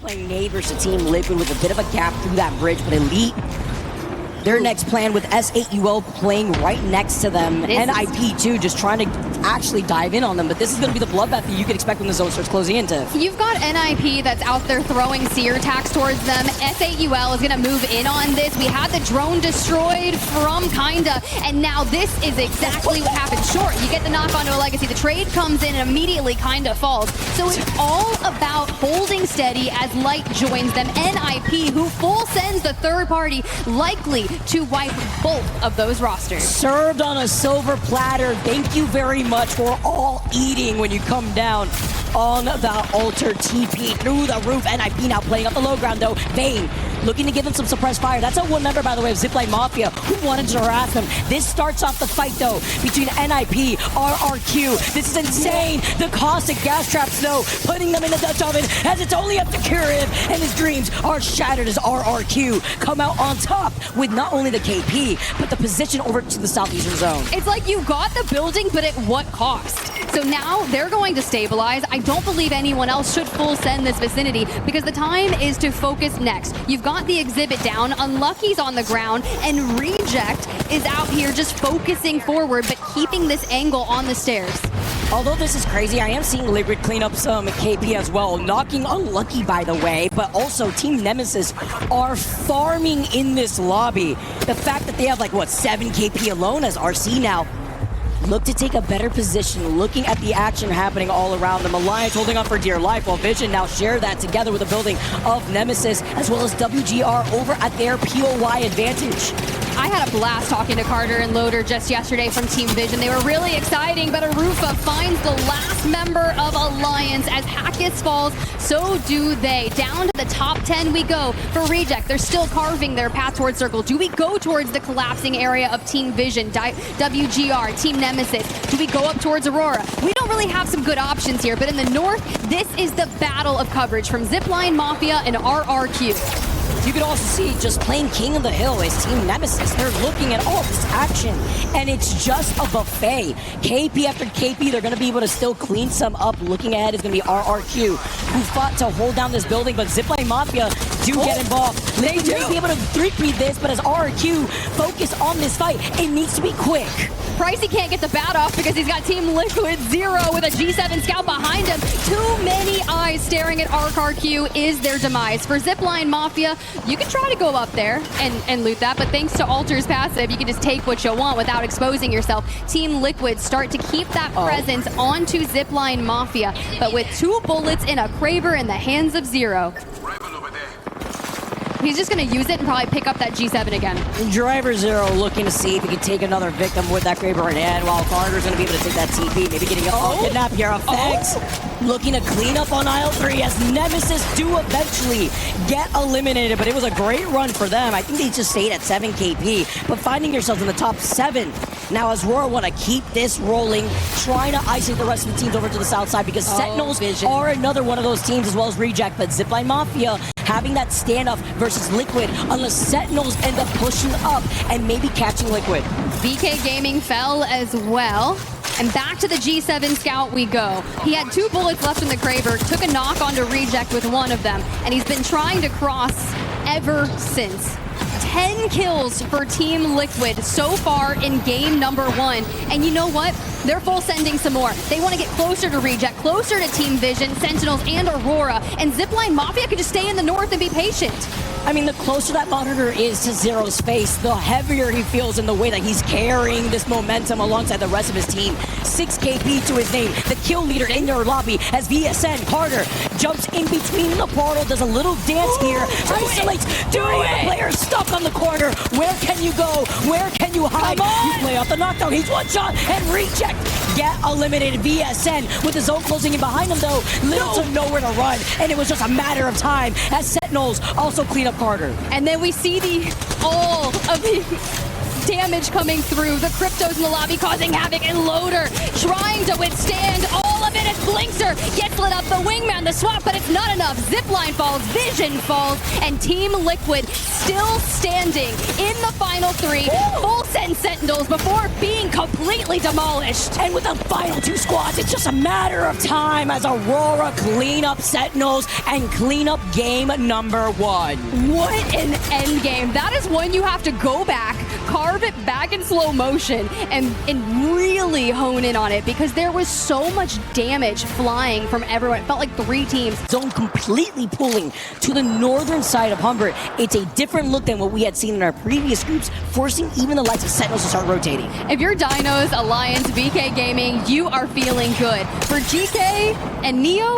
playing Nade versus Team Liquid with a bit of a gap through that bridge, but Elite, their next plan with S8UL playing right next to them, and IP too, just trying to actually dive in on them. But this is going to be the bloodbath that you can expect when the zone starts closing into. You've got NIP that's out there throwing seer attacks towards them. S8UL is going to move in on this. We had the drone destroyed from Kinda, and now this is exactly what happened. Short, you get the knock onto a Legacy. The trade comes in and immediately Kinda falls. So it's all about holding steady as Light joins them. NIP, who full sends the third party, likely to wipe both of those rosters. Served on a silver platter. Thank you very much for all eating when you come down on the altar. TP through the roof. NIP now playing up the low ground though. Vayne looking to give them some suppressed fire. That's a one member, by the way, of Zipline Mafia who wanted to harass them. This starts off the fight though between NIP, RRQ. This is insane. The caustic gas traps though, putting them in the Dutch oven as it's only up to Curative, and his dreams are shattered as RRQ come out on top with not only the KP, but the position over to the southeastern zone. It's like you got the building, but at what cost? So now they're going to stabilize. I don't believe anyone else should full send this vicinity because the time is to focus next. You've got the exhibit down, Unlucky's on the ground, and Reject is out here just focusing forward, but keeping this angle on the stairs. Although this is crazy, I am seeing Liquid clean up some KP as well, knocking Unlucky, by the way, but also Team Nemesis are farming in this lobby. The fact that they have like, what, 7 KP alone as RC now look to take a better position, looking at the action happening all around them. Alliance holding on for dear life, while Vision now share that together with the building of Nemesis, as well as WGR over at their POY advantage. I had a blast talking to Carter and Loader just yesterday from Team Vision. They were really exciting, but Arufa finds the last member of Alliance as Hackus falls, so do they. Down to the top 10 we go for Reject. They're still carving their path towards Circle. Do we go towards the collapsing area of Team Vision, WGR, Team Nemesis? Do we go up towards Aurora? We don't really have some good options here, but in the north, this is the battle of coverage from Zipline Mafia and RRQ. You can also see just playing King of the Hill is Team Nemesis. They're looking at all this action, and it's just a buffet. KP after KP, they're going to be able to still clean some up. Looking ahead is going to be RRQ, who fought to hold down this building, but Zipline Mafia do get involved. They do be able to 3-peat this, but as RRQ focus on this fight, it needs to be quick. Pricey can't get the bat off because he's got Team Liquid 0 with a G7 scout behind him. Too many eyes staring at RRQ is their demise. For Zipline Mafia, you can try to go up there and loot that, but thanks to Alter's passive, you can just take what you want without exposing yourself. Team Liquid start to keep that presence onto Zipline Mafia, but with 2 bullets in a Kraber in the hands of Zero. He's just going to use it and probably pick up that G7 again. Driver Zero looking to see if he can take another victim with that Kraber in hand, while Carter's going to be able to take that TP, maybe getting a kidnap here. Effects looking to clean up on aisle 3 as Nemesis do eventually get eliminated, but it was a great run for them. I think they just stayed at 7 KP, but finding yourselves in the top 7. Now as Roar want to keep this rolling, trying to isolate the rest of the teams over to the south side because Sentinels are another one of those teams as well as Reject, but Zipline Mafia having that standoff versus Liquid unless Sentinels end up pushing up and maybe catching Liquid. BK Gaming fell as well. And back to the G7 scout we go. He had 2 bullets left in the Kraber, took a knock onto Reject with 1 of them, and he's been trying to cross ever since. 10 kills for Team Liquid so far in game number 1. And you know what? They're full sending some more. They want to get closer to Reject, closer to Team Vision, Sentinels, and Aurora. And Zipline Mafia could just stay in the north and be patient. I mean, the closer that monitor is to Zero's face, the heavier he feels in the way that he's carrying this momentum alongside the rest of his team. 6 KP to his name, the kill leader in their lobby as VSN Carter jumps in between the portal, does a little dance here, isolates, the player stuck on the corner. Where can you go? Where can you hide? You play off the knockdown, he's one shot, and Reject get eliminated. VSN with the zone closing in behind him though, little to nowhere to run, and it was just a matter of time as Sentinels also clean up Carter. And then we see all of the damage coming through. The cryptos in the lobby causing havoc, and Loader trying to withstand all relevant as Blinkster gets lit up. The wingman, the swap, but it's not enough. Zipline falls, Vision falls, and Team Liquid still standing in the final 3. Full send Sentinels before being completely demolished. And with the final 2 squads, it's just a matter of time as Aurora clean up Sentinels and clean up game number 1. What an end game. That is one you have to go back, carve it back in slow motion, and really hone in on it, because there was so much damage flying from everyone. It felt like 3 teams. Zone completely pulling to the northern side of Humbert. It's a different look than what we had seen in our previous groups, forcing even the likes of Sentinels to start rotating. If you're Dinos, Alliance, VK Gaming, you are feeling good. For GK and Neo,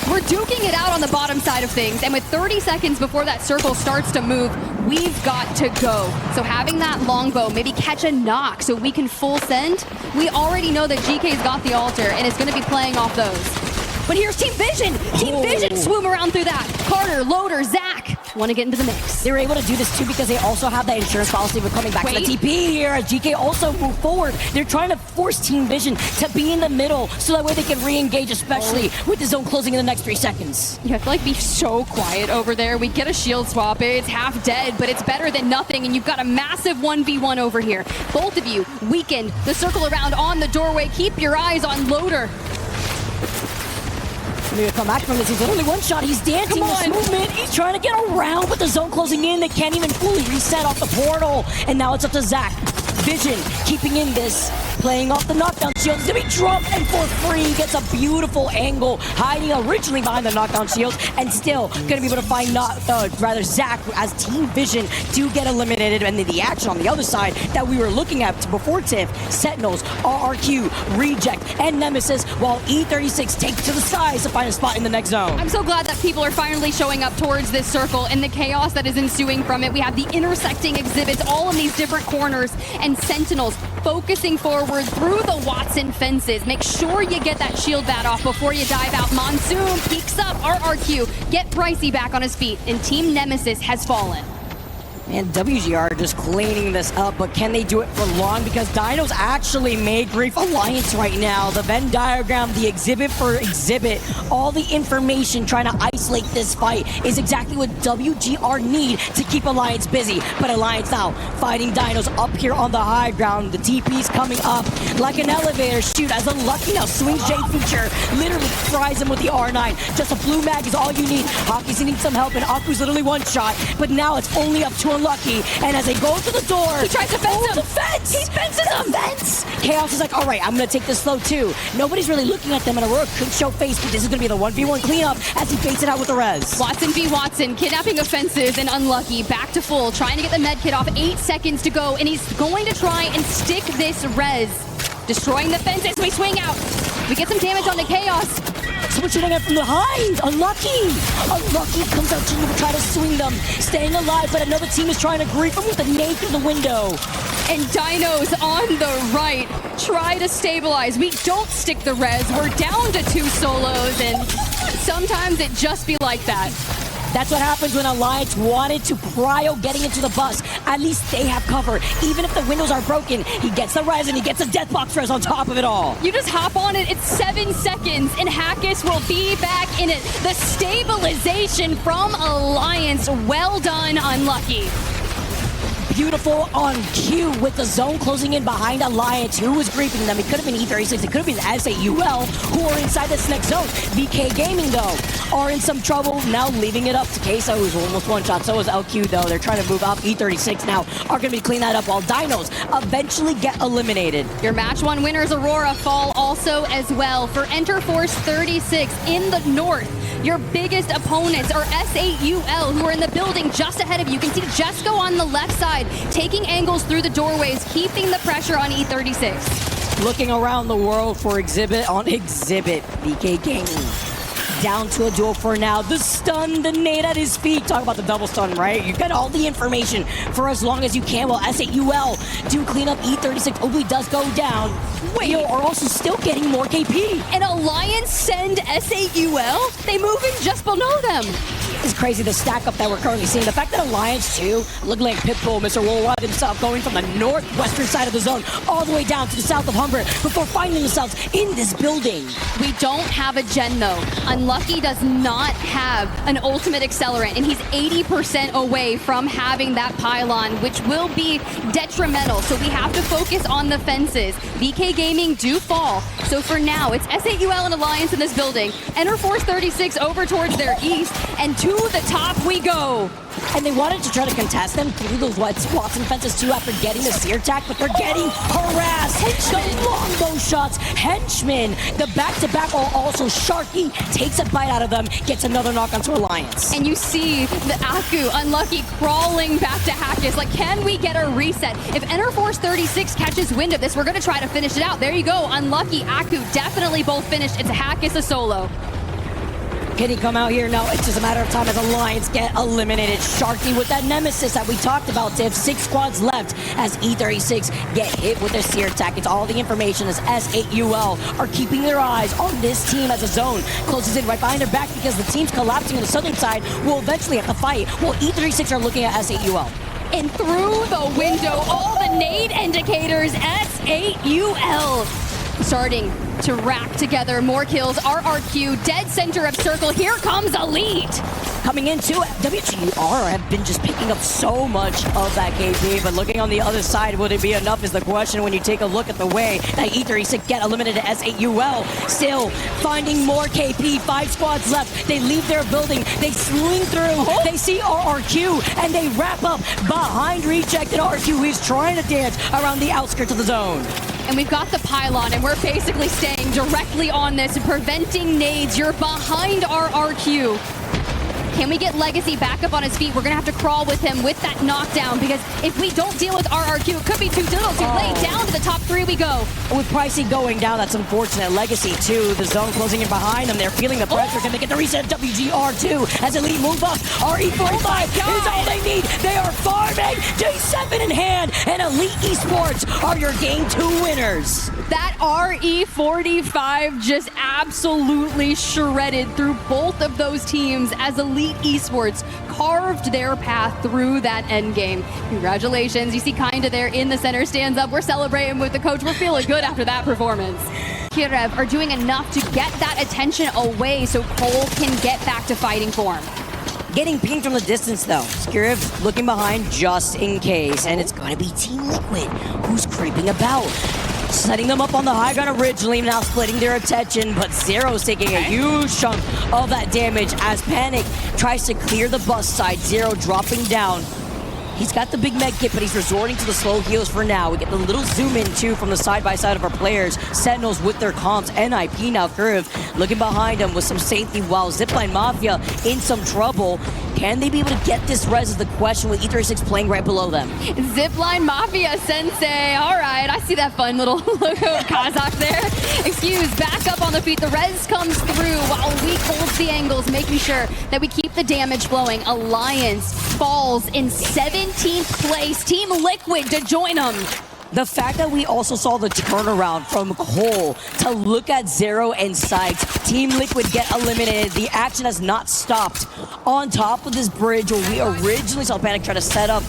we're duking it out on the bottom side of things, and with 30 seconds before that circle starts to move, we've got to go. So having that longbow, maybe catch a knock so we can full send. We already know that GK's got the altar and is going to be playing off those. But here's Team Vision! Team Vision swoom around through that. Carter, Loader, Zach want to get into the mix. They're able to do this too because they also have that insurance policy of coming back to the TP here as GK also move forward. They're trying to force Team Vision to be in the middle so that way they can re-engage, especially with the zone closing in the next 3 seconds. You have to be so quiet over there. We get a shield swap. It's half dead, but it's better than nothing, and you've got a massive 1v1 over here. Both of you weakened. The circle around on the doorway. Keep your eyes on Loader. Maybe come back from this. He's only one shot. He's dancing this movement. He's trying to get around with the zone closing in. They can't even fully reset off the portal. And now it's up to Zach. Vision keeping in this, playing off the knockdown shields to be dropped, and for free gets a beautiful angle, hiding originally behind the knockdown shields, and still gonna be able to find Zach as Team Vision do get eliminated. And then the action on the other side that we were looking at before TIFF, Sentinels, RRQ, Reject, and Nemesis, while E36 takes to the skies to find a spot in the next zone. I'm so glad that people are finally showing up towards this circle and the chaos that is ensuing from it. We have the intersecting exhibits all in these different corners, and Sentinels focusing forward through the Watson fences. Make sure you get that shield bat off before you dive out. Monsoon peeks up. RRQ get Pricey back on his feet, and Team Nemesis has fallen. And WGR just cleaning this up, but can they do it for long? Because Dinos actually made Grief Alliance right now. The Venn diagram, the exhibit for exhibit, all the information trying to isolate this fight is exactly what WGR need to keep Alliance busy. But Alliance now fighting Dinos up here on the high ground. The TP's coming up like an elevator. Shoot, as Unlucky now swings J feature, literally fries him with the R9. Just a blue mag is all you need. Hockey's needing some help, and Aku's literally one shot, but now it's only up to Unlucky, and as they go to the door, he tries to fence him. The fence! He fences him! Fence! Chaos is like, all right, I'm gonna take this slow too. Nobody's really looking at them, and Aurora could show face, but this is gonna be the 1v1 cleanup as he baits it out with the res. Watson v Watson, kidnapping offensive, and Unlucky back to full, trying to get the med kit off. 8 seconds to go, and he's going to try and stick this res. Destroying the fences, we swing out. We get some damage on the Chaos. Someone shooting out from behind. Unlucky comes out to try to swing them, staying alive, but another team is trying to grief him with a nade through the window. And Dinos on the right try to stabilize. We don't stick the res. We're down to 2 solos, and sometimes it just be like that. That's what happens when Alliance wanted to prio getting into the bus. At least they have cover. Even if the windows are broken, he gets the res and he gets a death box res on top of it all. You just hop on it. It's 7 seconds, and Hackis will be back in it. The stabilization from Alliance. Well done, Unlucky. Beautiful on cue with the zone closing in behind Alliance. Who was griefing them? It could have been E36. It could have been SAUL who are inside this next zone. VK Gaming, though, are in some trouble. Now leaving it up to Queso, who's almost one shot. So is LQ, though. They're trying to move up. E36 now are going to be clean that up while Dinos eventually get eliminated. Your match 1 winners, Aurora, fall also as well. For Enter Force 36 in the north, your biggest opponents are SAUL, who are in the building just ahead of you. You can see Jesco on the left side, taking angles through the doorways, keeping the pressure on E36. Looking around the world for exhibit on exhibit. VK Gaming down to a duel for now. The stun, the nade at his feet. Talk about the double stun, right? You've got all the information for as long as you can. While SAUL do clean up E36. Oogly does go down. Wait, are also still getting more KP. And Alliance send SAUL? They move in just below them. It's crazy, the stack up that we're currently seeing. The fact that Alliance 2, looking like Pitbull, Mr. Worldwide himself, going from the northwestern side of the zone all the way down to the south of Humber before finding themselves in this building. We don't have a gen though. Unlucky does not have an ultimate accelerant, and he's 80% away from having that pylon, which will be detrimental. So we have to focus on the fences. VK Gaming do fall. So for now, it's S8UL and Alliance in this building. Enter Force 36 over towards their east, and to the top we go. And they wanted to try to contest them through those wide spots and fences too after getting the sear attack, but they're getting harassed. The longbow shots, Henchman, the back-to-back, while also Sharky takes a bite out of them, gets another knock onto Alliance. And you see the Aku, Unlucky, crawling back to Hackis. Like, can we get a reset? If Enter Force 36 catches wind of this, we're going to try to finish it out. There you go. Unlucky, Aku, definitely both finished. It's Hackis a solo. Can he come out here? No, it's just a matter of time as Alliance get eliminated. Sharky with that nemesis that we talked about. They have 6 squads left as E36 get hit with their sear attack. It's all the information as S8UL are keeping their eyes on this team as a zone closes in right behind their back because the teams collapsing on the southern side will eventually have to fight while E36 are looking at S8UL. And through the window, all the nade indicators, S8UL starting to rack together more kills. RRQ, dead center of circle. Here comes Elite. Coming into WGR have been just picking up so much of that KP, but looking on the other side, would it be enough is the question when you take a look at the way that E36 get eliminated to S8UL. Still finding more KP, 5 squads left. They leave their building, they swing through, they see RRQ, and they wrap up behind Rejected RRQ, who's trying to dance around the outskirts of the zone. And we've got the pylon, and we're basically staying directly on this, preventing nades. You're behind RRQ. Can we get Legacy back up on his feet? We're gonna have to crawl with him with that knockdown, because if we don't deal with RRQ, it could be too little too late. Down to the top 3 we go. With Pricey going down, that's unfortunate. Legacy too, the zone closing in behind them. They're feeling the pressure. Can they get the reset? WGR too, as Elite move up. RE45 is all they need. They are farming. J7 in hand, and Elite Esports are your game 2 winners. That RE45 just absolutely shredded through both of those teams as Elite Esports carved their path through that end game. Congratulations. You see Kinda there in the center, stands up. We're celebrating with the coach. We're feeling good after that performance. Kirev are doing enough to get that attention away so Cole can get back to fighting form. Getting pinged from the distance though. Skiriv looking behind just in case, and it's gonna be Team Liquid who's creeping about. Setting them up on the high ground originally, now splitting their attention, but Zero's taking a huge chunk of that damage as Panic tries to clear the bus side. Zero dropping down. He's got the big med kit, but he's resorting to the slow heals for now. We get the little zoom in too from the side-by-side of our players. Sentinels with their comms. NIP now Curve looking behind him with some safety while Zipline Mafia in some trouble. Can they be able to get this res is the question with E36 playing right below them. Zipline Mafia Sensei. All right, I see that fun little logo of Kazakh there. Excuse, back up on the feet. The res comes through while we hold the angles, making sure that we keep the damage flowing. Alliance falls in 17th place. Team Liquid to join them. The fact that we also saw the turnaround from Cole to look at Zero and Sykes, Team Liquid get eliminated. The action has not stopped on top of this bridge where we originally saw Panic try to set up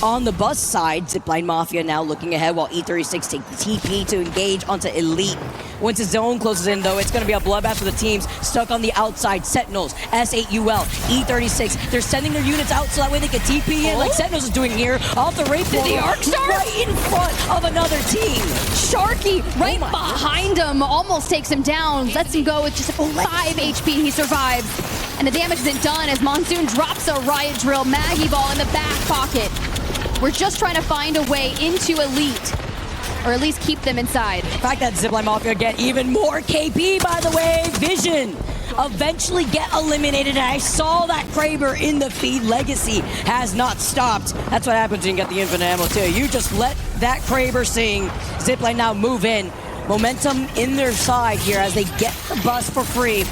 on the bus side. Zipline Mafia now looking ahead while E36 take the TP to engage onto Elite. Once the zone closes in though, it's going to be a bloodbath for the teams stuck on the outside. Sentinels, S8UL, E36, they're sending their units out so that way they can TP in like Sentinels is doing here off the rape Did the arc start? Right in front of another team. Sharky right behind him, almost takes him down, lets him go with just 5 HP. He survives, and the damage isn't done as Monsoon drops a riot drill. Maggie Ball in the back pocket. We're just trying to find a way into Elite, or at least keep them inside. The fact that Zipline Mafia get even more KP, by the way. Vision eventually get eliminated, and I saw that Kraber in the feed. Legacy has not stopped. That's what happens when you get the infinite ammo too. You just let that Kraber sing. Zipline now move in. Momentum in their side here as they get the bus for free.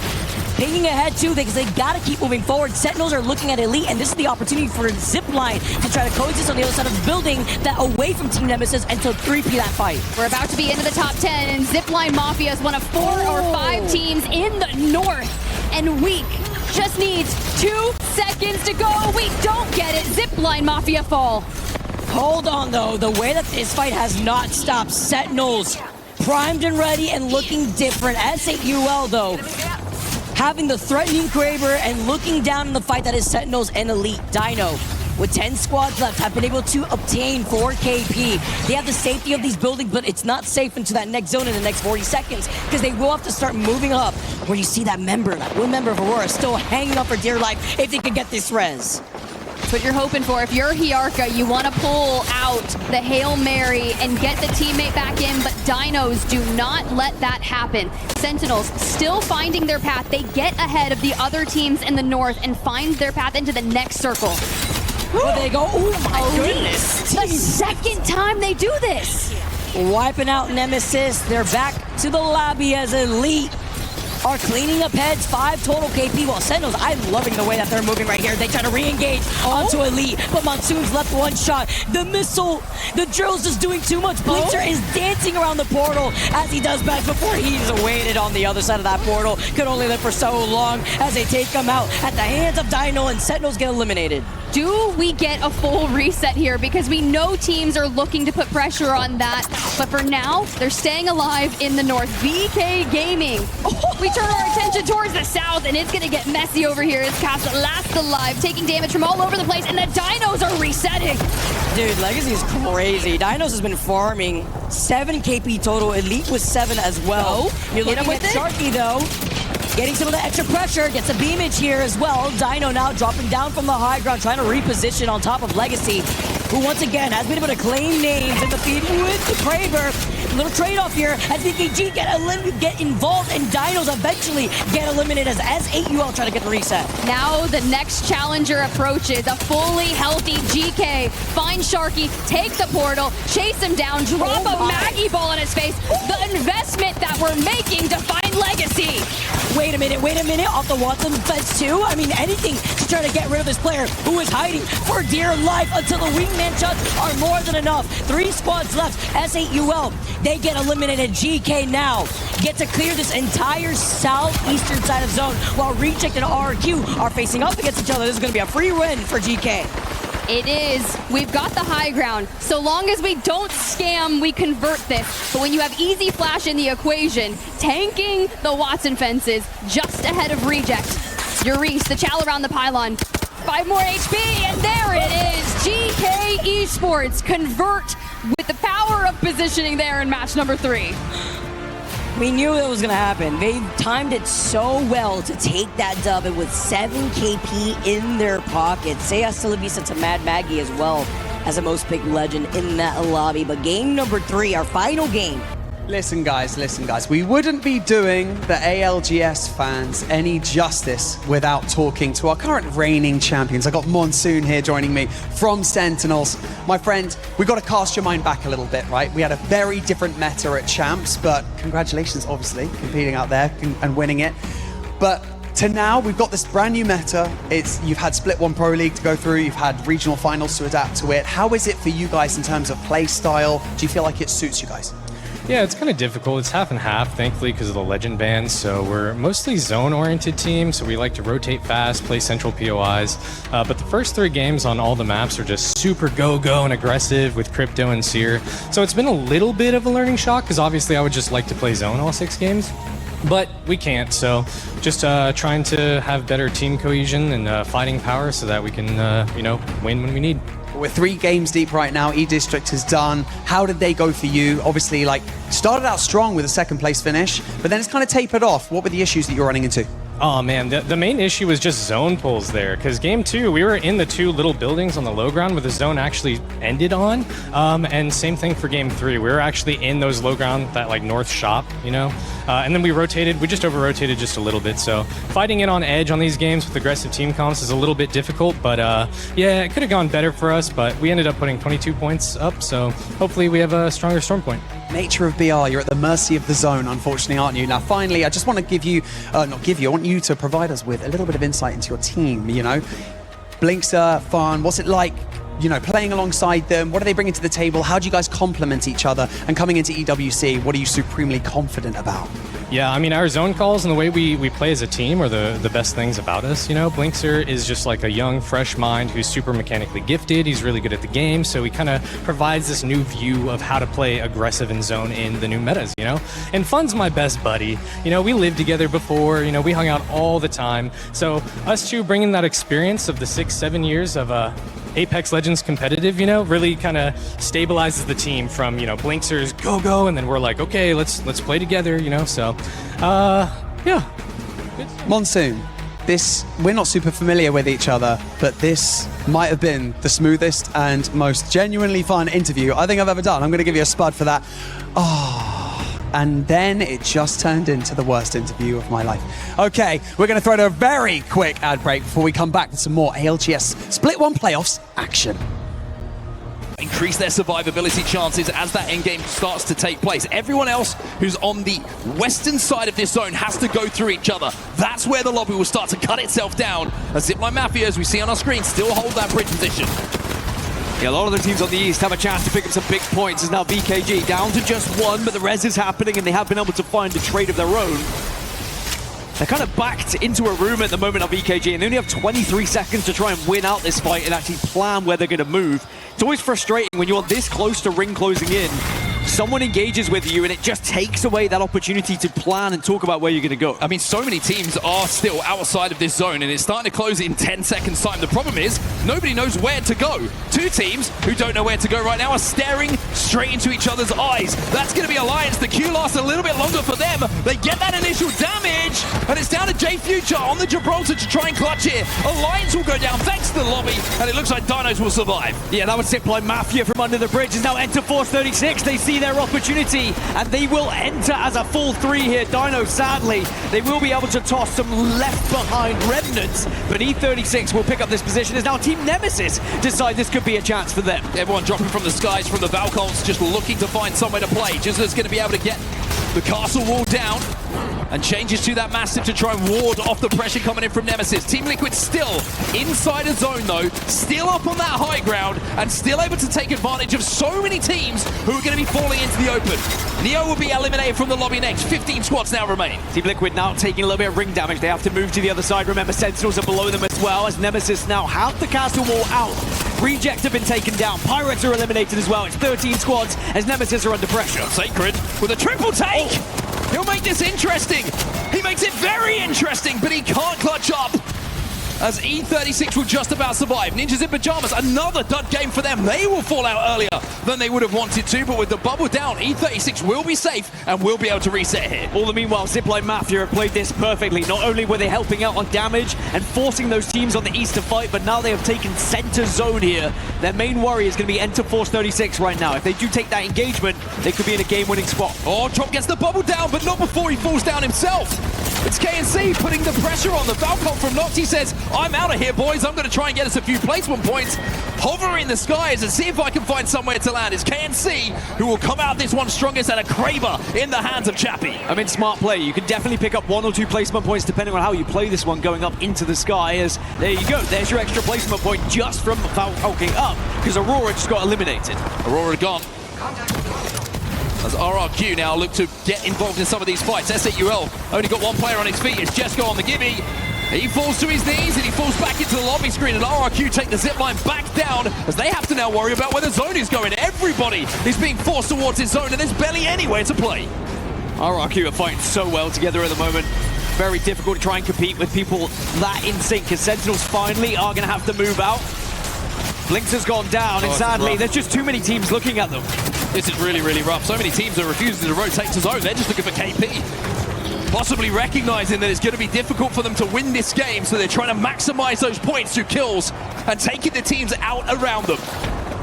Pinging ahead too, because they gotta keep moving forward. Sentinels are looking at Elite, and this is the opportunity for Zipline to try to coexist on the other side of the building, that away from Team Nemesis, and to 3P that fight. We're about to be into the top 10, and Zipline Mafia is one of 4 or 5 teams in the north, and Weak just needs 2 seconds to go. We don't get it. Zipline Mafia fall. Hold on, though. The way that this fight has not stopped. Sentinels primed and ready and looking different. S8UL, though, having the threatening Kraber and looking down in the fight that is Sentinels and Elite. Dino, with 10 squads left, have been able to obtain 4 KP. They have the safety of these buildings, but it's not safe into that next zone in the next 40 seconds because they will have to start moving up where you see that one member of Aurora still hanging up for dear life if they could get this res. That's what you're hoping for. If you're Hiarka, you want to pull out the Hail Mary and get the teammate back in, but Dinos do not let that happen. Sentinels still finding their path. They get ahead of the other teams in the north and find their path into the next circle. Where they go, oh my goodness. The second time they do this. Wiping out Nemesis. They're back to the lobby as Elite are cleaning up heads. 5 total KP. While Sentinels, I'm loving the way that they're moving right here. They try to re-engage onto Elite, but Monsoon's left one shot. The missile, the drill's just doing too much. Blitzer is dancing around the portal as he does back before he's awaited on the other side of that portal. Could only live for so long as they take him out at the hands of Dino, and Sentinels get eliminated. Do we get a full reset here? Because we know teams are looking to put pressure on that. But for now, they're staying alive in the north. VK Gaming. We turn our attention towards the south, and it's going to get messy over here as Cast last alive, taking damage from all over the place, and the Dinos are resetting. Dude, Legacy is crazy. Dinos has been farming 7 KP total. Elite was 7 as well. You're looking at Sharky, though. Getting some of the extra pressure, gets a beamage here as well. Dino now dropping down from the high ground, trying to reposition on top of Legacy, who once again has been able to claim names in the feed with the Kraber. Little trade-off here as VKG get involved, and Dinos eventually get eliminated as S8UL try to get the reset. Now the next challenger approaches, a fully healthy GK. Find Sharky, take the portal, chase him down, drop a Maggie ball on his face. The investment that we're making to find Legacy. Wait a minute, off the Watson fence too? I mean, anything to try to get rid of this player who is hiding for dear life until the wingman shots are more than enough. 3 squads left, S8UL, they get eliminated. GK now get to clear this entire southeastern side of zone while Reject and RQ are facing up against each other. This is gonna be a free win for GK. It is. We've got the high ground. So long as we don't scam, we convert this. But when you have Easy Flash in the equation, tanking the Watson fences just ahead of Reject. Urice, the chow around the pylon. 5 more HP, and there it is. GK Esports convert with the power of positioning there in match number 3. We knew that was going to happen. They timed it so well to take that dub, and with 7 KP in their pocket. Say hasta la vista to Mad Maggie as well as the most picked legend in that lobby. But game number 3, our final game. Listen guys, we wouldn't be doing the ALGS fans any justice without talking to our current reigning champions. I got Monsoon here joining me from Sentinels. My friend, we got to cast your mind back a little bit, right? We had a very different meta at Champs, but congratulations, obviously, competing out there and winning it. But to now, we've got this brand new meta. You've had Split 1 Pro League to go through, you've had regional finals to adapt to it. How is it for you guys in terms of play style? Do you feel like it suits you guys? Yeah, it's kind of difficult. It's half and half, thankfully, because of the legend bans. So we're mostly zone-oriented team, so we like to rotate fast, play central POIs. But the first 3 games on all the maps are just super go-go and aggressive with Crypto and Seer. So it's been a little bit of a learning shock, because obviously I would just like to play zone all 6 games. But we can't, so just trying to have better team cohesion and fighting power so that we can, win when we need. We're 3 games deep right now. E-District is done. How did they go for you? Obviously, started out strong with a 2nd place finish, but then it's kind of tapered off. What were the issues that you're running into? Oh man, the main issue was just zone pulls there, because game 2, we were in the 2 little buildings on the low ground where the zone actually ended on, and same thing for game 3. We were actually in those low ground, that north shop, and then we just over-rotated just a little bit, so fighting it on edge on these games with aggressive team comps is a little bit difficult, but yeah, it could have gone better for us, but we ended up putting 22 points up, so hopefully we have a stronger storm point. Nature of BR, you're at the mercy of the zone, unfortunately, aren't you? Now, finally, I just want to I want you to provide us with a little bit of insight into your team, Blinks are fun. What's it like, playing alongside them? What do they bring into the table? How do you guys complement each other? And coming into EWC, what are you supremely confident about? Yeah, I mean, our zone calls and the way we play as a team are the best things about us, you know? Blinkzer is just like a young, fresh mind who's super mechanically gifted. He's really good at the game, so he kind of provides this new view of how to play aggressive in zone in the new metas, you know? And Fun's my best buddy. You know, we lived together before, you know, we hung out all the time. So us two bringing that experience of the 6-7 years of ApexLegends competitive, you know, really kind of stabilizes the team from, you know, Blinksers go, and then we're like, okay, let's play together, you know, so, yeah. Monsoon, we're not super familiar with each other, but this might have been the smoothest and most genuinely fun interview I think I've ever done. I'm going to give you a spud for that. And then it just turned into the worst interview of my life. Okay, we're going to throw to a very quick ad break before we come back with some more ALGS Split 1 playoffs action. Increase their survivability chances as that endgame starts to take place. Everyone else who's on the western side of this zone has to go through each other. That's where the lobby will start to cut itself down. As Zipline Mafia, as we see on our screen, still hold that bridge position. Yeah, a lot of the teams on the east have a chance to pick up some big points. As now BKG down to just one, but the res is happening and they have been able to find a trade of their own. They're kind of backed into a room at the moment of BKG, and they only have 23 seconds to try and win out this fight and actually plan where they're going to move. It's always frustrating when you're this close to ring closing in. Someone engages with you and it just takes away that opportunity to plan and talk about where you're going to go. I mean, so many teams are still outside of this zone and it's starting to close in 10 seconds time. The problem is nobody knows where to go. Two teams who don't know where to go right now are staring straight into each other's eyes. That's going to be Alliance. The Q lasts a little bit longer for them. They get that initial damage and it's down to J Future on the Gibraltar to try and clutch it. Alliance will go down thanks to the lobby and it looks like Dinos will survive. Yeah, that was Zipline Mafia from under the bridge. Is now Enter Force 36. They see their opportunity and they will enter as a full 3 here. Dino, sadly, they will be able to toss some left behind remnants, but E36 will pick up this position as now Team Nemesis decide this could be a chance for them. Everyone dropping from the skies from the Valcolts, just looking to find somewhere to play. Jizzler's going to be able to get the castle wall down and changes to that Massive to try and ward off the pressure coming in from Nemesis. Team Liquid still inside a zone though, still up on that high ground and still able to take advantage of so many teams who are going to be falling into the open. Neo will be eliminated from the lobby next. 15 squads now remain. Team Liquid now taking a little bit of ring damage. They have to move to the other side. Remember, Sentinels are below them as well as Nemesis now have the castle wall out. Reject have been taken down. Pirates are eliminated as well. It's 13 squads as Nemesis are under pressure. Sacred with a triple take. He'll make this interesting. He makes it very interesting, but he can't clutch up. As E36 will just about survive. Ninjas in Pajamas, another dud game for them. They will fall out earlier than they would have wanted to, but with the bubble down, E36 will be safe and will be able to reset here. All the meanwhile, Zipline Mafia have played this perfectly. Not only were they helping out on damage and forcing those teams on the east to fight, but now they have taken center zone here. Their main worry is going to be Enter Force 36 right now. If they do take that engagement, they could be in a game-winning spot. Oh, Chop gets the bubble down, but not before he falls down himself. It's KNC putting the pressure on. The Valcon from Noxy says, I'm out of here, boys. I'm going to try and get us a few placement points. Hover in the skies and see if I can find somewhere to land. It's KNC who will come out this one strongest and a Kraber in the hands of Chappie. I mean, smart play. You can definitely pick up 1 or 2 placement points depending on how you play this one going up into the sky. As there you go. There's your extra placement point just from Valkyrie up because Aurora just got eliminated. Aurora gone. As RRQ now look to get involved in some of these fights. SAUL only got one player on his feet. It's Jesco on the gibby. He falls to his knees and he falls back into the lobby screen, and RRQ take the zipline back down as they have to now worry about where the zone is going. Everybody is being forced towards his zone and there's barely anywhere to play. RRQ are fighting so well together at the moment. Very difficult to try and compete with people that in sync, as Sentinels finally are going to have to move out. Blinks has gone down, and sadly, there's just too many teams looking at them. This is really, really rough. So many teams are refusing to rotate to zone. They're just looking for KP. Possibly recognizing that it's going to be difficult for them to win this game, so they're trying to maximize those points through kills and taking the teams out around them.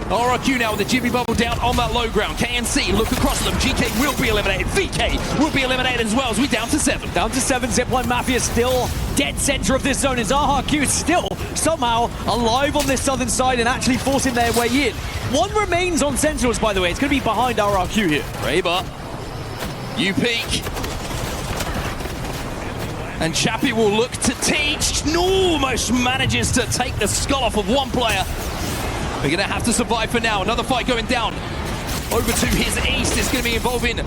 RRQ now with the Jibby bubble down on that low ground. KNC look across them. GK will be eliminated. VK will be eliminated as well as we down to 7. Down to 7. Zipline Mafia still dead center of this zone as RRQ is still somehow alive on this southern side and actually forcing their way in. One remains on Sentinels, by the way. It's going to be behind RRQ here. Rayba, you peek. And Chappie will look to teach. Almost manages to take the skull off of one player. They're going to have to survive for now. Another fight going down. Over to his east is going to be involving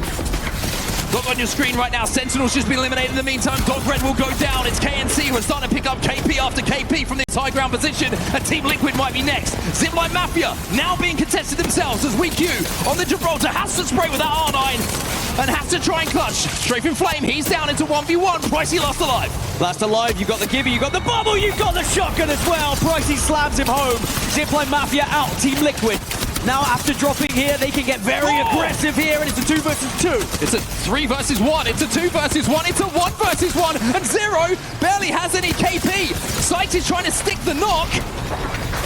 Look on your screen right now. Sentinel's just been eliminated in the meantime. Dogred will go down. It's KNC who are starting to pick up KP after KP from this high ground position. And Team Liquid might be next. Zipline Mafia now being contested themselves as WeQ on the Gibraltar has to spray with that R9 and has to try and clutch. Strafing Flame, he's down into 1v1. Pricey lost alive. Last alive, you got the Gibby, you got the bubble, you got the shotgun as well. Pricey slams him home. Zipline Mafia out, Team Liquid. Now after dropping here, they can get very aggressive here, and it's a 2 versus 2. It's a 3 versus 1, it's a 2 versus 1, it's a 1 versus 1, and Zero barely has any KP. Sight is trying to stick the knock.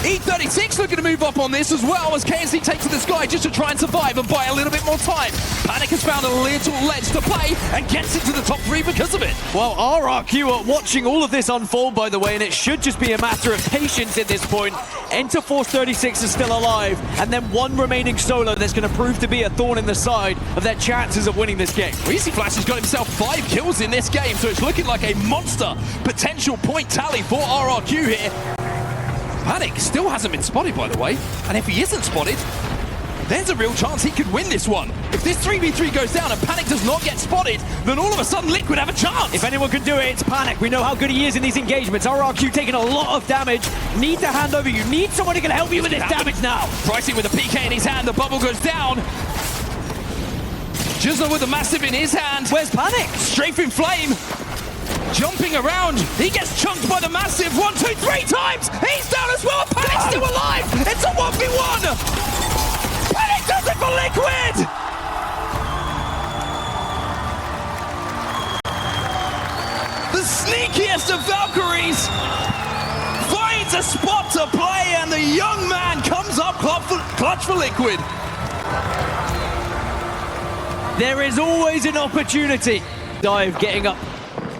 E36 looking to move up on this as well as KNC takes to the sky just to try and survive and buy a little bit more time. Panic has found a little ledge to play and gets into the top 3 because of it. Well, RRQ are watching all of this unfold, by the way, and it should just be a matter of patience at this point. Enter Force 36 is still alive, and then one remaining solo that's going to prove to be a thorn in the side of their chances of winning this game. Easy Flash has got himself 5 kills in this game, so it's looking like a monster potential point tally for RRQ here. Panic still hasn't been spotted, by the way, and if he isn't spotted, there's a real chance he could win this one. If this 3v3 goes down and Panic does not get spotted, then all of a sudden Liquid have a chance. If anyone can do it, it's Panic. We know how good he is in these engagements. RRQ taking a lot of damage. Need to hand over. You need someone who can help you with this damage now. Pricey with a PK in his hand, the bubble goes down. Jizzler with a massive in his hand. Where's Panic? Strafing Flame. Jumping around, he gets chunked by the massive 1, 2, 3 times. He's down as well. Panic's still alive. It's a 1v1. Panic does it for Liquid. The sneakiest of Valkyries finds a spot to play, and the young man comes up clutch for Liquid. There is always an opportunity. Dive getting up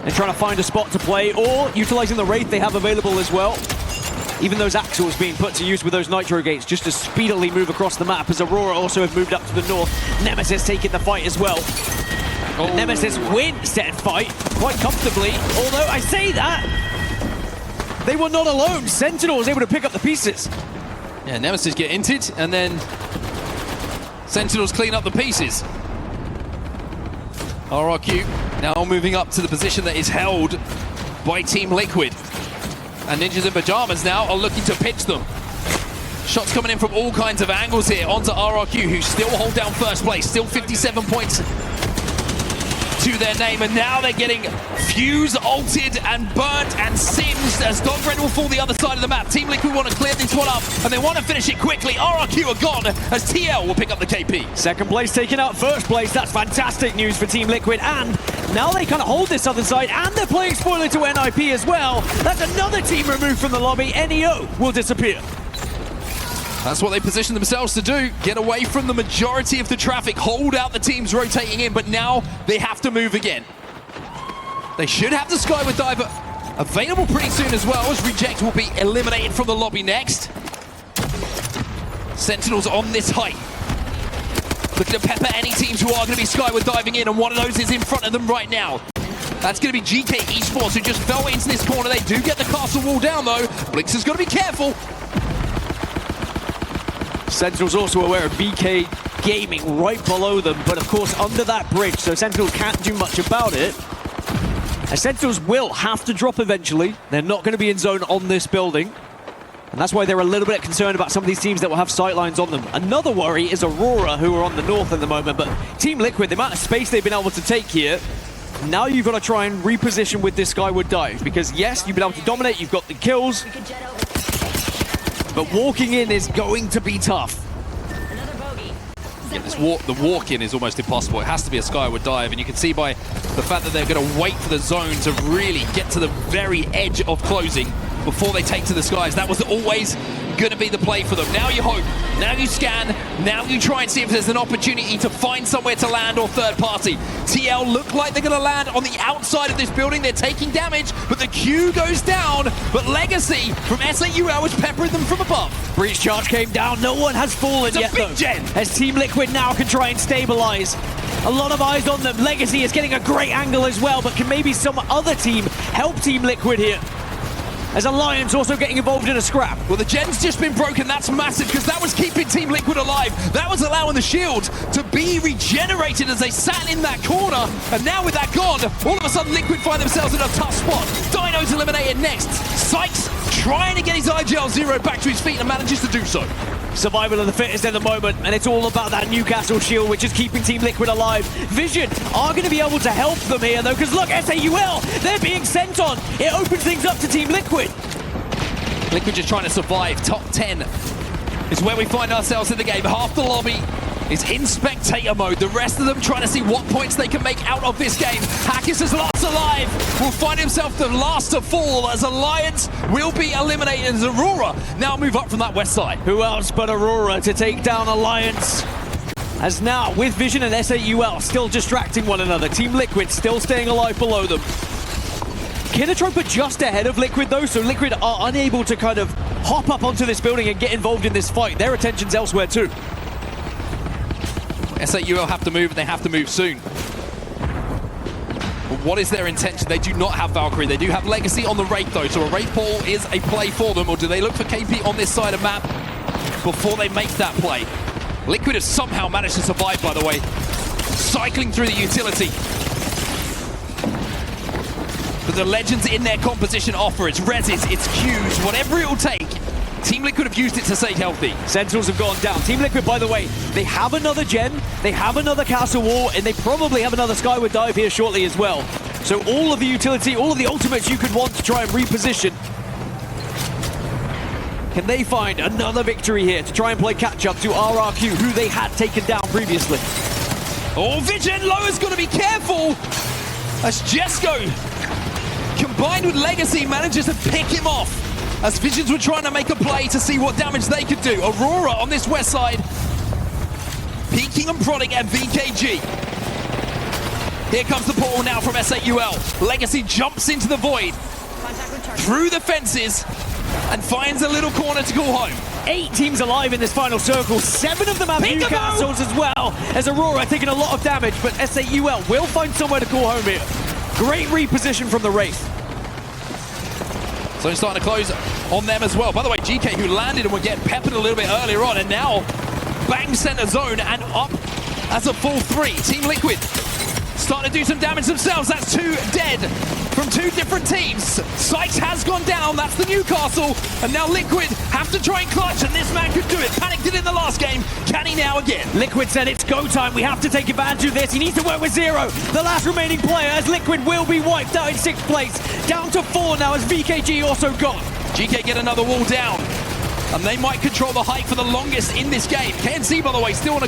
and trying to find a spot to play, or utilizing the Wraith they have available as well. Even those Axles being put to use with those Nitro Gates just to speedily move across the map, as Aurora also have moved up to the north. Nemesis taking the fight as well. Nemesis wins that fight quite comfortably, although I say that, they were not alone. Sentinel was able to pick up the pieces. Yeah, Nemesis get inted, and then Sentinels clean up the pieces. RRQ now moving up to the position that is held by Team Liquid. And Ninjas in Pajamas now are looking to pitch them. Shots coming in from all kinds of angles here onto RRQ, who still hold down first place, still 57 points to their name, and now they're getting fuse ulted and burnt and singed as Dogred will fall the other side of the map. Team Liquid want to clear this one up, and they want to finish it quickly. RRQ are gone as TL will pick up the KP. Second place taking out first place. That's fantastic news for Team Liquid, and now they kind of hold this other side, and they're playing spoiler to NIP as well. That's another team removed from the lobby. NEO will disappear. That's what they position themselves to do. Get away from the majority of the traffic, hold out the teams rotating in, but now they have to move again. They should have the Skyward Diver available pretty soon as well, as Reject will be eliminated from the lobby next. Sentinels on this height. Looking to pepper any teams who are going to be Skyward diving in, and one of those is in front of them right now. That's going to be GK Esports, who just fell into this corner. They do get the castle wall down though. Blix has got to be careful. Sentinel's also aware of BK Gaming right below them, but of course under that bridge, so Sentinel can't do much about it. And Sentinels will have to drop eventually. They're not going to be in zone on this building, and that's why they're a little bit concerned about some of these teams that will have sightlines on them. Another worry is Aurora, who are on the north at the moment, but Team Liquid, the amount of space they've been able to take here, now you've got to try and reposition with this Skyward Dive, because yes, you've been able to dominate, you've got the kills, but walking in is going to be tough. Yeah, the walk-in is almost impossible. It has to be a Skyward Dive, and you can see by the fact that they're going to wait for the zone to really get to the very edge of closing before they take to the skies. That was always going to be the play for them. Now you hope, now you scan, now you try and see if there's an opportunity to find somewhere to land or third party. TL look like they're going to land on the outside of this building. They're taking damage, but the Q goes down. But Legacy from SAUL is peppering them from above. Breach charge came down. No one has fallen yet, though. As Team Liquid now can try and stabilize. A lot of eyes on them. Legacy is getting a great angle as well, but can maybe some other team help Team Liquid here? as Alliance also getting involved in a scrap. Well, the gen's just been broken. That's massive because that was keeping Team Liquid alive. That was allowing the shield to be regenerated as they sat in that corner. And now with that gone, all of a sudden Liquid find themselves in a tough spot. Dino's eliminated next. Sykes trying to get his IGL Zero back to his feet and manages to do so. Survival of the fittest in the moment, and it's all about that Newcastle shield, which is keeping Team Liquid alive. Vision are going to be able to help them here, though, because look, SAUL, they're being sent on. It opens things up to Team Liquid. Liquid just trying to survive. Top 10 is where we find ourselves in the game. Half the lobby is in spectator mode. The rest of them trying to see what points they can make out of this game. Hackers is last alive. Will find himself the last to fall as Alliance will be eliminated as Aurora now move up from that west side. Who else but Aurora to take down Alliance? As now, with Vision and SAUL still distracting one another. Team Liquid still staying alive below them. Kinatrope are just ahead of Liquid though, so Liquid are unable to kind of hop up onto this building and get involved in this fight. Their attention's elsewhere too. SAUL have to move, and they have to move soon. But what is their intention? They do not have Valkyrie. They do have Legacy on the Wraith, though, so a Wraith Ball is a play for them, or do they look for KP on this side of map before they make that play? Liquid has somehow managed to survive, by the way, cycling through the utility. But the Legends in their composition offer, it's reses, it's Qs, whatever it will take. Team Liquid have used it to stay healthy. Sentinels have gone down. Team Liquid, by the way, they have another gen, they have another Castle Wall, and they probably have another Skyward Dive here shortly as well. So all of the utility, all of the ultimates you could want to try and reposition. Can they find another victory here to try and play catch-up to RRQ, who they had taken down previously? Oh, Vision, Loa's got to be careful as Jesco, combined with Legacy, manages to pick him off. As Visions were trying to make a play to see what damage they could do. Aurora on this west side, peeking and prodding at VKG. Here comes the portal now from SAUL. Legacy jumps into the void, through the fences, and finds a little corner to go home. 8 teams alive in this final circle. 7 of them have Newcastles as well, as Aurora taking a lot of damage, but SAUL will find somewhere to call home here. Great reposition from the Wraith. So it's starting to close on them as well. By the way, GK, who landed and were getting peppered a little bit earlier on, and now bang center zone and up as a full 3. Team Liquid starting to do some damage themselves. That's 2 dead from 2 different teams. Sykes has gone down. That's the Newcastle. And now Liquid have to try and clutch, and this man could do it. Panicked it in the last game. Can he now again? Liquid said it's go time. We have to take advantage of this. He needs to work with Zero, the last remaining player, as Liquid will be wiped out in 6th place. Down to 4 now as VKG also gone. GK get another wall down, and they might control the height for the longest in this game. KNC, by the way, still in a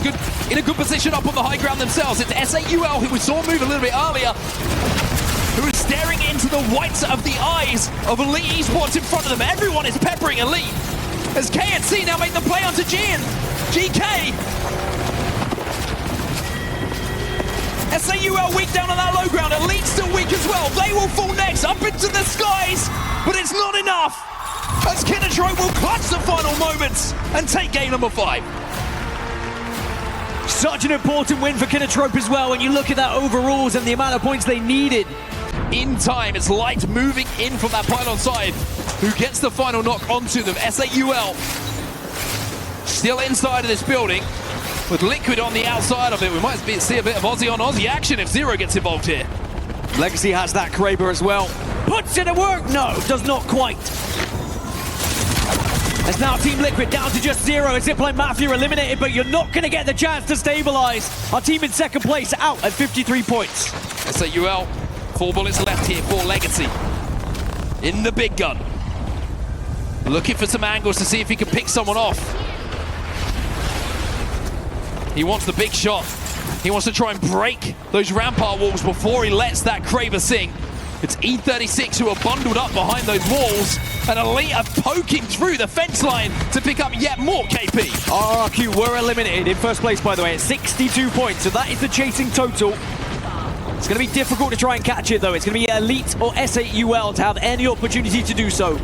good position up on the high ground themselves. It's SAUL, who we saw move a little bit earlier, who is staring into the whites of the eyes of Elite Esports in front of them. Everyone is peppering Elite, as KNC now make the play onto Gian. GK. SAUL weak down on that low ground. Elite still weak as well. They will fall next, up into the skies, but it's not enough, as Kinatrope will clutch the final moments and take game number 5. Such an important win for Kinatrope as well when you look at that overalls and the amount of points they needed. In time, it's Light moving in from that pylon side, who gets the final knock onto them. SAUL still inside of this building, with Liquid on the outside of it. We might see a bit of Aussie on Aussie action if Zero gets involved here. Legacy has that Kraber as well. Puts it to work. No, does not quite. As now Team Liquid down to just 0. Zipline Mafia eliminated, but you're not going to get the chance to stabilize. Our team in 2nd place out at 53 points. SAUL, 4 bullets left here for Legacy. In the big gun. Looking for some angles to see if he can pick someone off. He wants the big shot. He wants to try and break those rampart walls before he lets that Kraber sing. It's E36 who are bundled up behind those walls, and Elite are poking through the fence line to pick up yet more KP. RRQ were eliminated in 1st place, by the way, at 62 points, so that is the chasing total. It's going to be difficult to try and catch it, though. It's going to be Elite or SAUL to have any opportunity to do so.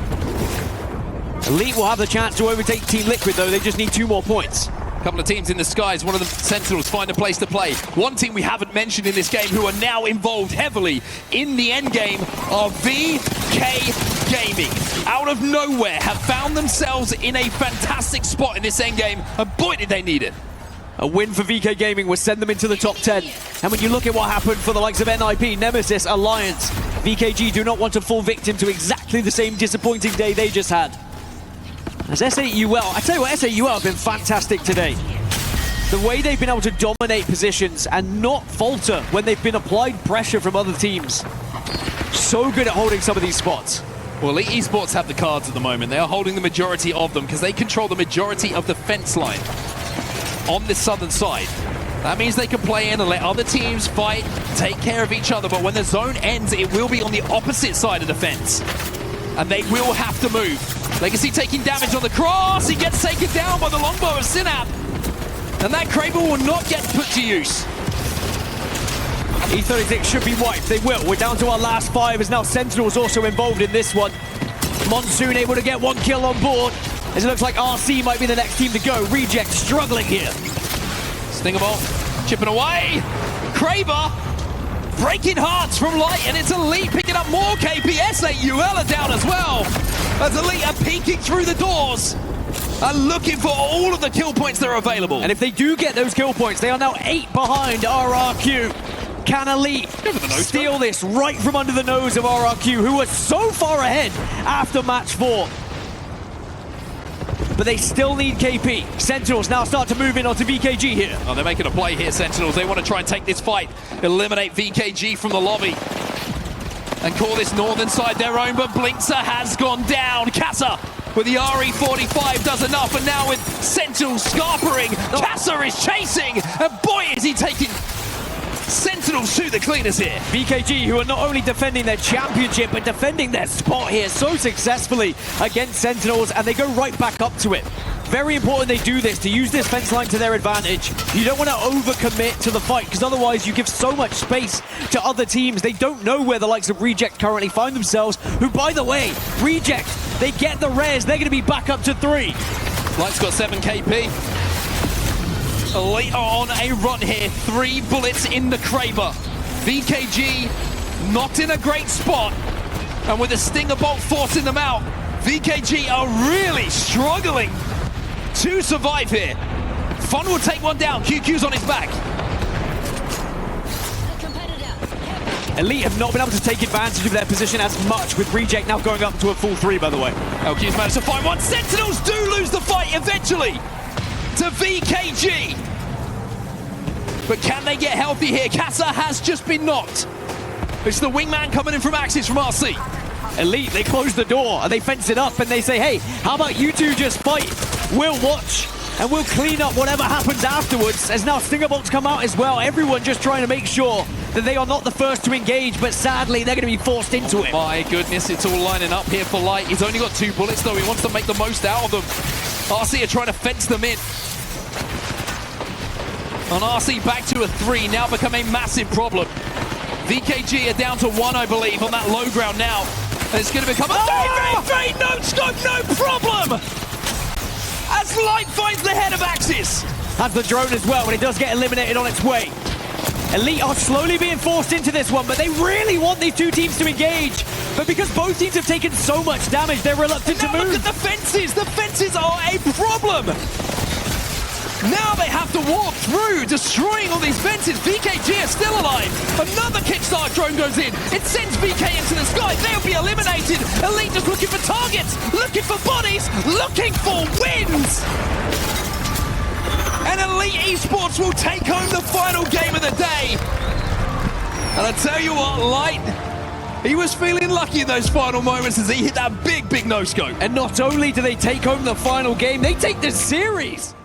Elite will have the chance to overtake Team Liquid, though. They just need 2 more points. Couple of teams in the skies, one of them Sentinels find a place to play. One team we haven't mentioned in this game who are now involved heavily in the end game are VKG. Gaming, out of nowhere, have found themselves in a fantastic spot in this endgame, and boy did they need it. A win for VK Gaming would send them into the top 10. And when you look at what happened for the likes of NIP, Nemesis, Alliance, VKG do not want to fall victim to exactly the same disappointing day they just had. As SAUL, I tell you what, SAUL have been fantastic today. The way they've been able to dominate positions and not falter when they've been applied pressure from other teams. So good at holding some of these spots. Well, Elite Esports have the cards at the moment. They are holding the majority of them because they control the majority of the fence line on the southern side. That means they can play in and let other teams fight, take care of each other, but when the zone ends, it will be on the opposite side of the fence. And they will have to move. Legacy taking damage on the cross. He gets taken down by the longbow of Synap. And that Kraber will not get put to use. E36 should be wiped. They will. We're down to our last 5 as now Sentinel's also involved in this one. Monsoon able to get 1 kill on board as it looks like RC might be the next team to go. Reject struggling here. Stingable chipping away. Kraber breaking hearts from Light, and it's Elite picking up more KPS. AUL are down as well. As Elite are peeking through the doors and looking for all of the kill points that are available. And if they do get those kill points, they are now 8 behind RRQ. Can Elite steal this right from under the nose of RRQ, who was so far ahead after match 4? But they still need KP. Sentinels now start to move in onto VKG here. Oh, they're making a play here, Sentinels. They want to try and take this fight, eliminate VKG from the lobby, and call this northern side their own, but Blinkzer has gone down. Kassa with the RE45 does enough, and now with Sentinels scarpering, Kassa is chasing, and boy is he taking Sentinels to the cleaners here. VKG, who are not only defending their championship, but defending their spot here so successfully against Sentinels, and they go right back up to it. Very important they do this, to use this fence line to their advantage. You don't want to overcommit to the fight, because otherwise you give so much space to other teams. They don't know where the likes of Reject currently find themselves, who, by the way, Reject, they get the res, they're going to be back up to 3. Light's got 7 KP. Elite are on a run here. 3 bullets in the Kraber. VKG not in a great spot. And with the Stinger Bolt forcing them out, VKG are really struggling to survive here. Fun will take one down. QQ's on his back. Elite have not been able to take advantage of their position as much, with Reject now going up to a full 3, by the way. LQ's managed to find one. Sentinels do lose the fight eventually to VKG. But can they get healthy here? Kassa has just been knocked. It's the wingman coming in from Axis from RC. Elite, they close the door and they fence it up and they say, hey, how about you two just fight? We'll watch and we'll clean up whatever happens afterwards. As now Stinger Bolts come out as well. Everyone just trying to make sure that they are not the first to engage, but sadly they're going to be forced into it. My goodness, it's all lining up here for Light. He's only got 2 bullets though. He wants to make the most out of them. RC are trying to fence them in. On RC back to a 3, now become a massive problem. VKG are down to 1, I believe, on that low ground now. And it's going to become a very no scope, no problem! As Light finds the head of Axis. Has the drone as well, but it does get eliminated on its way. Elite are slowly being forced into this one, but they really want these 2 teams to engage. But because both teams have taken so much damage, they're reluctant to move. Look at the fences! The fences are a problem! Now they have to walk through, destroying all these fences. VKG are still alive. Another kickstart drone goes in. It sends VK into the sky. They'll be eliminated. Elite just looking for targets, looking for bodies, looking for wins. And Elite Esports will take home the final game of the day. And I tell you what, Light, he was feeling lucky in those final moments as he hit that big no-scope. And not only do they take home the final game, they take the series.